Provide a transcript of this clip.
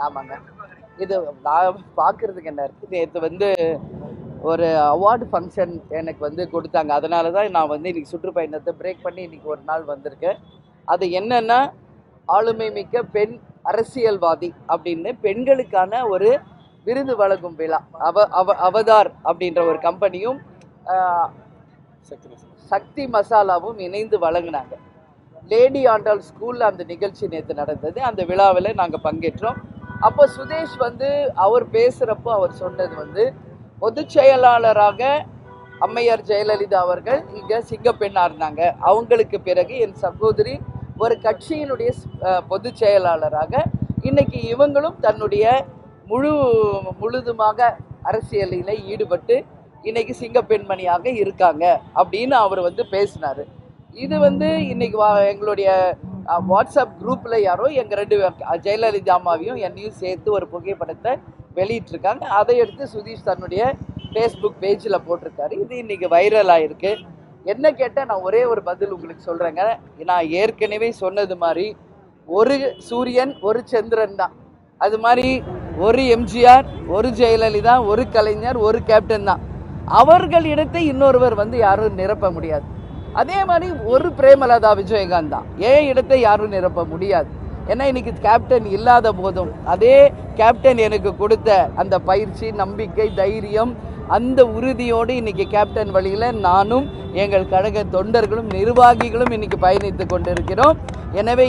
ஆமாங்க. இது நான் பார்க்கறதுக்கு என்ன இருக்கு, நேற்று ஒரு அவார்டு ஃபங்க்ஷன் எனக்கு கொடுத்தாங்க. அதனால தான் நான் இன்னைக்கு சுற்றுப்பயணத்தை பிரேக் பண்ணி இன்னைக்கு ஒரு நாள் வந்திருக்கேன். அது என்னன்னா, ஆளுமை மிக்க பெண் அரசியல்வாதி அப்படின்னு பெண்களுக்கான ஒரு விருது வழங்கும் விழா. அவதார் அப்படின்ற ஒரு கம்பெனியும் சக்தி மசாலாவும் இணைந்து வழங்கினாங்க. லேடி ஆண்டாள் ஸ்கூலில் அந்த நிகழ்ச்சி நேற்று நடந்தது. அந்த விழாவில் நாங்கள் பங்கேற்றோம். அப்போ சுதேஷ் அவர் பேசுகிறப்போ அவர் சொன்னது பொதுச் செயலாளராக அம்மையார் ஜெயலலிதா அவர்கள் இங்கே சிங்கப்பெண்ணாக இருந்தாங்க. அவங்களுக்கு பிறகு என் சகோதரி ஒரு கட்சியினுடைய பொதுச் செயலாளராக இன்னைக்கு இவங்களும் தன்னுடைய முழுதுமாக அரசியலில் ஈடுபட்டு இன்னைக்கு சிங்கப்பெண்மணியாக இருக்காங்க அப்படின்னு அவர் பேசினார். இது இன்னைக்கு எங்களுடைய வாட்ஸ்அப் குரூப்பில் யாரோ எங்கள் 2 ஜெயலலிதா அம்மாவையும் என்னையும் சேர்த்து ஒரு புகைப்படத்தை வெளியிட்டிருக்காங்க. அதை எடுத்து சுதீஷ் தன்னுடைய ஃபேஸ்புக் பேஜில் போட்டிருக்காரு. இது இன்னைக்கு வைரல் ஆகிருக்கு. என்ன கேட்டால் நான் ஒரே ஒரு பதில் உங்களுக்கு சொல்கிறேங்க. நான் ஏற்கனவே சொன்னது மாதிரி ஒரு சூரியன் ஒரு சந்திரன் தான். அது மாதிரி ஒரு எம்ஜிஆர், ஒரு ஜெயலலிதா, ஒரு கலைஞர், ஒரு கேப்டன் தான். அவர்கள் இடத்தை இன்னொருவர் யாரும் நிரப்ப முடியாது. அதே மாதிரி ஒரு பிரேமலதா விஜயகாந்த் தான். ஏன் இடத்தை யாரும் நிரப்ப முடியாது. ஏன்னா இன்னைக்கு கேப்டன் இல்லாத போதும் அதே கேப்டன் எனக்கு கொடுத்த அந்த பயிற்சி, நம்பிக்கை, தைரியம், அந்த உறுதியோடு இன்னைக்கு கேப்டன் வழியில் நானும் எங்கள் கழக தொண்டர்களும் நிர்வாகிகளும் இன்னைக்கு பயணித்து கொண்டிருக்கிறோம். எனவே